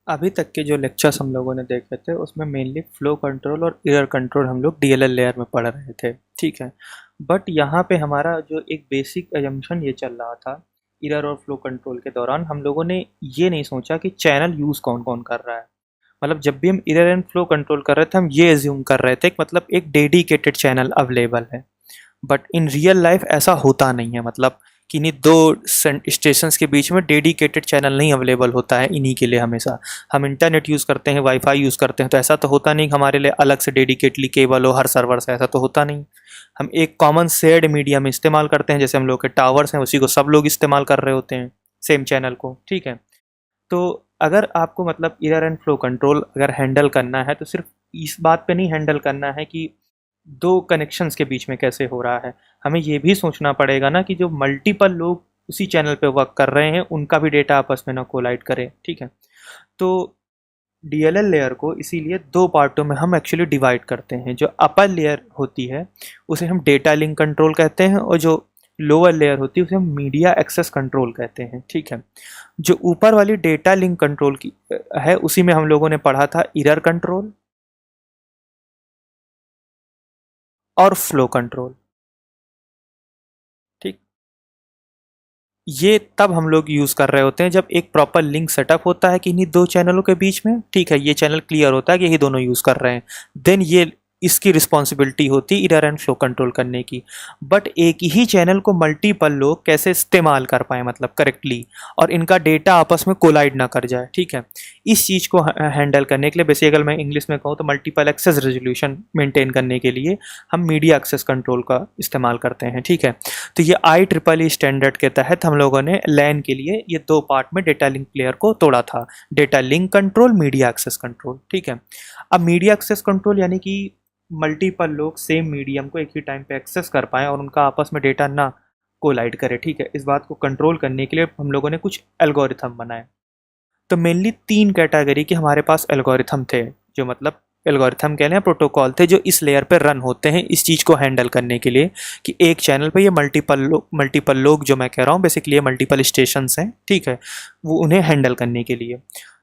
अभी तक के जो लेक्चर्स हम लोगों ने देखे थे उसमें मेनली फ्लो कंट्रोल और एरर कंट्रोल हम लोग डीएलएल लेयर में पढ़ रहे थे, ठीक है। बट यहाँ पे हमारा जो एक बेसिक एजम्पशन ये चल रहा था, एरर और फ्लो कंट्रोल के दौरान हम लोगों ने ये नहीं सोचा कि चैनल यूज़ कौन कौन कर रहा है। मतलब जब भी हम एरर एंड फ्लो कंट्रोल कर रहे थे हम ये एज्यूम कर रहे थे कि मतलब एक डेडिकेटेड चैनल अवेलेबल है। बट इन रियल लाइफ ऐसा होता नहीं है। मतलब किन्हीं दो स्टेशंस के बीच में डेडिकेटेड चैनल नहीं अवेलेबल होता है इन्हीं के लिए हमेशा। हम इंटरनेट यूज़ करते हैं, वाईफाई यूज़ करते हैं, तो ऐसा तो होता नहीं कि हमारे लिए अलग से डेडिकेटली केबल हो हर सर्वर से, ऐसा तो होता नहीं। हम एक कॉमन शेयर्ड मीडियम इस्तेमाल करते हैं, जैसे हम लोग के टावर्स हैं उसी को सब लोग इस्तेमाल कर रहे होते हैं, सेम चैनल को, ठीक है। तो अगर आपको मतलब एरर एंड फ्लो कंट्रोल अगर हैंडल करना है तो सिर्फ इस बात पे नहीं हैंडल करना है कि दो कनेक्शंस के बीच में कैसे हो रहा है। हमें ये भी सोचना पड़ेगा ना कि जो मल्टीपल लोग उसी चैनल पे वर्क कर रहे हैं उनका भी डेटा आपस में ना कोलाइड करे, ठीक है। तो डीएलएल लेयर को इसीलिए दो पार्टों में हम एक्चुअली डिवाइड करते हैं। जो अपर लेयर होती है उसे हम डेटा लिंक कंट्रोल कहते हैं, और जो लोअर लेयर होती है उसे हम मीडिया एक्सेस कंट्रोल कहते हैं, ठीक है। जो ऊपर वाली डेटा लिंक कंट्रोल की है उसी में हम लोगों ने पढ़ा था एरर कंट्रोल और फ्लो कंट्रोल, ठीक। ये तब हम लोग यूज़ कर रहे होते हैं जब एक प्रॉपर लिंक सेटअप होता है कि इन्हीं दो चैनलों के बीच में, ठीक है, ये चैनल क्लियर होता है कि यही दोनों यूज़ कर रहे हैं। देन ये इसकी रिस्पॉन्सिबिलिटी होती है एरर एंड फ्लो कंट्रोल करने की। बट एक ही चैनल को मल्टीपल लोग कैसे इस्तेमाल कर पाए, मतलब करेक्टली, और इनका डेटा आपस में कोलाइड ना कर जाए, ठीक है। इस चीज़ को हैंडल करने के लिए बेसिकली अगर मैं इंग्लिश में कहूँ तो मल्टीपल एक्सेस रेजोल्यूशन मेंटेन करने के लिए हम मीडिया एक्सेस कंट्रोल का इस्तेमाल करते हैं, ठीक है। तो ये IEEE स्टैंडर्ड के तहत हम लोगों ने लैन के लिए ये दो पार्ट में डेटा लिंक लेयर को तोड़ा था, data link control, media access control, ठीक है। अब मीडिया एक्सेस कंट्रोल यानी कि मल्टीपल लोग सेम मीडियम को एक ही टाइम पे एक्सेस कर पाएँ और उनका आपस में डेटा ना कोलाइड करे, ठीक है। इस बात को कंट्रोल करने के लिए हम लोगों ने कुछ एल्गोरिथम बनाए। तो मेनली तीन कैटेगरी के हमारे पास एल्गोरिथम थे, जो मतलब एल्गोरिथम कह लें, प्रोटोकॉल थे जो इस लेयर पर रन होते हैं इस चीज़ को हैंडल करने के लिए कि एक चैनल पे ये मल्टीपल लोग जो मैं कह रहा हूँ बेसिकली ये मल्टीपल स्टेशंस हैं, ठीक है, वो उन्हें हैंडल करने के लिए।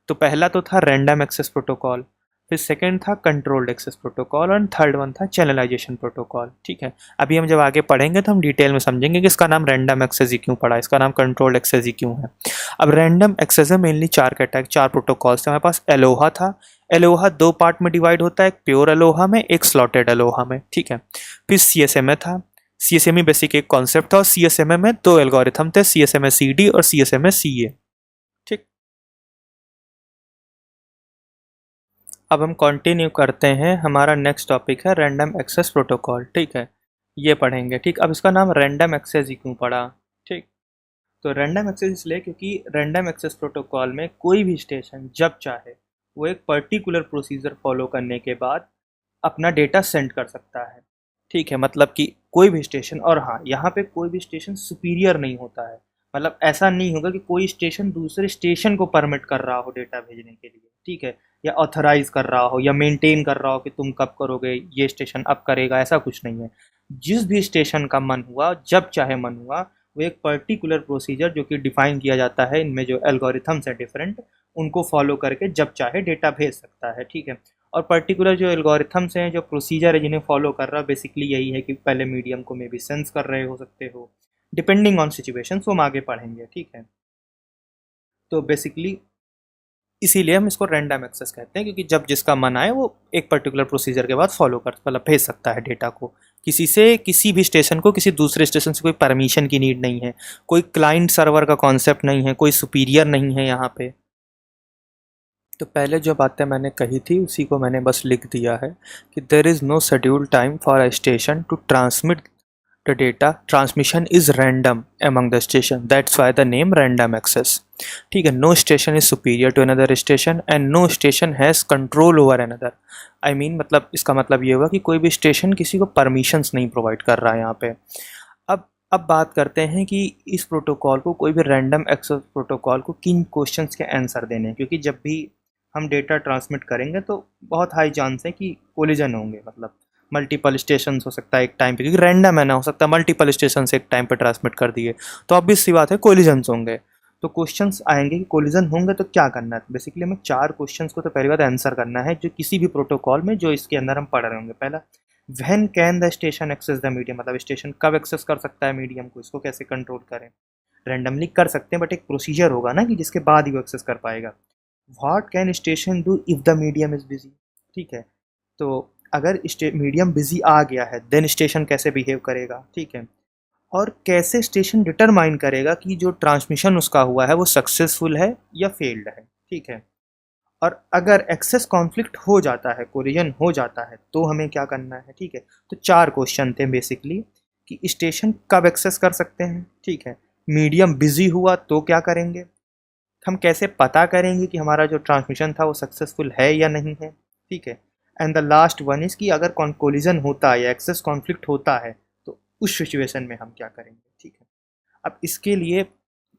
तो पहला तो था रैंडम एक्सेस प्रोटोकॉल, फिर सेकंड था कंट्रोल्ड एक्सेस प्रोटोकॉल और थर्ड वन था चैनलाइजेशन प्रोटोकॉल, ठीक है। अभी हम जब आगे पढ़ेंगे तो हम डिटेल में समझेंगे कि इसका नाम रैंडम एक्सेस ही क्यों पड़ा, इसका नाम कंट्रोल्ड एक्सेस ही क्यों है। अब रैंडम एक्सेस में मेनली चार प्रोटोकॉल्स थे हमारे पास। एलोहा था, एलोहा दो पार्ट में डिवाइड होता है, एक प्योर एलोहा में, एक स्लॉटेड एलोहा में, ठीक है। फिर सीएसएमए था, सीएसएमए बेसिक एक कॉन्सेप्ट था, और सीएसएमए में दो एल्गोरिथम थे, सीएसएमए सीडी और सीएसएमए सीए, ठीक। अब हम कंटिन्यू करते हैं, हमारा नेक्स्ट टॉपिक है रैंडम एक्सेस प्रोटोकॉल, ठीक है। ये पढ़ेंगे, ठीक। अब इसका नाम रैंडम एक्सेस ही क्यों पड़ा, ठीक। तो रैंडम एक्सेस इसलिए क्योंकि रैंडम एक्सेस प्रोटोकॉल में कोई भी स्टेशन जब चाहे वो एक पर्टिकुलर प्रोसीजर फॉलो करने के बाद अपना डेटा सेंड कर सकता है, ठीक है। मतलब कि कोई भी स्टेशन, और हाँ यहाँ पे कोई भी स्टेशन सुपीरियर नहीं होता है। मतलब ऐसा नहीं होगा कि कोई स्टेशन दूसरे स्टेशन को परमिट कर रहा हो डेटा भेजने के लिए, ठीक है, या ऑथराइज कर रहा हो या मेंटेन कर रहा हो कि तुम कब करोगे, ये स्टेशन अब करेगा, ऐसा कुछ नहीं है। जिस भी स्टेशन का मन हुआ जब चाहे मन हुआ वो एक पर्टिकुलर प्रोसीजर जो कि डिफाइन किया जाता है इनमें जो एल्गोरिथम्स हैं डिफरेंट, उनको फॉलो करके जब चाहे डेटा भेज सकता है, ठीक है। और पर्टिकुलर जो एल्गोरिथम्स हैं, जो प्रोसीजर है जिन्हें फॉलो कर रहा है, बेसिकली यही है कि पहले मीडियम को मे बी सेंस कर रहे हो सकते हो, डिपेंडिंग ऑन सिचुएशन, वो हम आगे पढ़ेंगे, ठीक है। तो बेसिकली इसीलिए हम इसको रैंडम एक्सेस कहते हैं, क्योंकि जब जिसका मन आए वो एक पर्टिकुलर प्रोसीजर के बाद फॉलो कर मतलब भेज सकता है डेटा को, किसी से किसी भी स्टेशन को किसी दूसरे स्टेशन से कोई परमिशन की नीड नहीं है, कोई क्लाइंट सर्वर का कॉन्सेप्ट नहीं है, कोई सुपीरियर नहीं है यहाँ पे। तो पहले जो बातें मैंने कही थी उसी को मैंने बस लिख दिया है कि there is no schedule time for a station to transmit the data, transmission is random among the station, that's why the name random access, ठीक है। No station is superior to another station and no station has control over another. I mean मतलब इसका मतलब ये हुआ कि कोई भी स्टेशन किसी को परमिशंस नहीं प्रोवाइड कर रहा है यहाँ पे। अब बात करते हैं कि इस प्रोटोकॉल को, कोई भी रैंडम एक्सेस प्रोटोकॉल को किन क्वेश्चंस के आंसर देने हैं, क्योंकि जब भी हम डेटा ट्रांसमिट करेंगे तो बहुत हाई चांस है कि कोलिजन होंगे। मतलब मल्टीपल स्टेशन हो सकता है एक टाइम पे, क्योंकि रैंडम है ना, हो सकता है मल्टीपल स्टेशन से एक टाइम पे ट्रांसमिट कर दिए, तो ऑब्वियस सी बात है कोलिजन्स होंगे। तो क्वेश्चंस आएंगे कि कोलिजन होंगे तो क्या करना है। बेसिकली हमें 4 क्वेश्चंस को तो पहली बात आंसर करना है जो किसी भी प्रोटोकॉल में जो इसके अंदर हम पढ़ रहे होंगे। पहला, when can the station access the medium, मतलब स्टेशन कब एक्सेस कर सकता है मीडियम को, इसको कैसे कंट्रोल करें। रैंडमली कर सकते हैं बट एक प्रोसीजर होगा ना कि जिसके बाद ही वो एक्सेस कर पाएगा। What can station do if the medium is busy, ठीक है। तो अगर मीडियम बिजी आ गया है देन स्टेशन कैसे बिहेव करेगा, ठीक है। और कैसे स्टेशन डिटरमाइन करेगा कि जो ट्रांसमिशन उसका हुआ है वो सक्सेसफुल है या फेल्ड है, ठीक है। और अगर एक्सेस कॉन्फ्लिक्ट हो जाता है, कोलिजन हो जाता है, तो हमें क्या करना है, ठीक है। तो 4 क्वेश्चन थे बेसिकली कि स्टेशन कब एक्सेस कर सकते हैं, ठीक है। मीडियम बिजी हुआ तो क्या करेंगे, हम कैसे पता करेंगे कि हमारा जो ट्रांसमिशन था वो सक्सेसफुल है या नहीं है, ठीक है। And the last one is कि अगर कोलिजन होता है या एक्सेस कॉन्फ्लिक्ट होता है तो उस सिचुएशन में हम क्या करेंगे, ठीक है। अब इसके लिए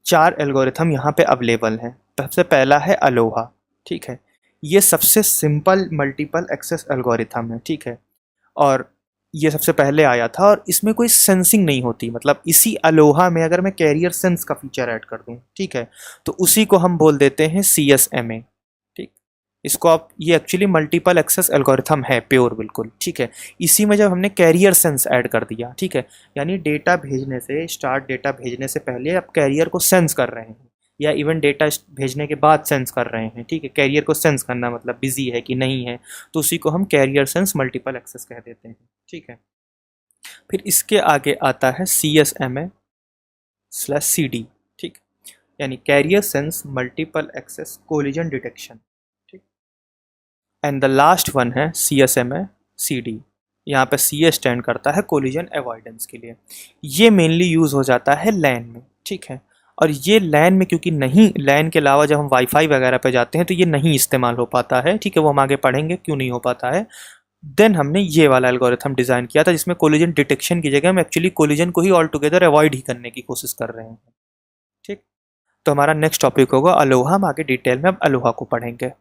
4 एल्गोरिथम यहाँ पे अवेलेबल हैं। सबसे पहला है अलोहा, ठीक है। ये सबसे सिंपल मल्टीपल एक्सेस एल्गोरिथम है, ठीक है। और ये सबसे पहले आया था और इसमें कोई सेंसिंग नहीं होती, मतलब इसी अलोहा में अगर मैं कैरियर सेंस का फीचर ऐड कर दूं, ठीक है, तो उसी को हम बोल देते हैं CSMA, ठीक। इसको आप, ये एक्चुअली मल्टीपल एक्सेस एल्गोरिथम है प्योर बिल्कुल, ठीक है। इसी में जब हमने कैरियर सेंस ऐड कर दिया, ठीक है, यानी डेटा भेजने से, स्टार्ट डेटा भेजने से पहले आप कैरियर को सेंस कर रहे हैं या इवन डेटा भेजने के बाद सेंस कर रहे हैं, ठीक है। कैरियर को सेंस करना मतलब बिजी है कि नहीं है, तो उसी को हम कैरियर सेंस मल्टीपल एक्सेस कह देते हैं, ठीक है। फिर इसके आगे आता है CSMA/CD, ठीक, यानी carrier sense multiple access collision detection, ठीक। एंड द लास्ट वन है CSMA/CD। यहाँ पे CA स्टैंड करता है कोलिजन अवॉइडेंस के लिए। ये मेनली यूज़ हो जाता है लैन में, ठीक है। और ये लैन में क्योंकि नहीं, लैन के अलावा जब हम वाईफाई वगैरह पे जाते हैं तो ये नहीं इस्तेमाल हो पाता है, ठीक है। वो हम आगे पढ़ेंगे क्यों नहीं हो पाता है। देन हमने ये वाला एल्गोरिथम डिज़ाइन किया था जिसमें कोलिजन डिटेक्शन की जगह हम एक्चुअली कोलिजन को ही ऑल टुगेदर अवॉइड ही करने की कोशिश कर रहे हैं, ठीक। तो हमारा नेक्स्ट टॉपिक होगा अलोहा, हम आगे डिटेल में अब अलोहा को पढ़ेंगे।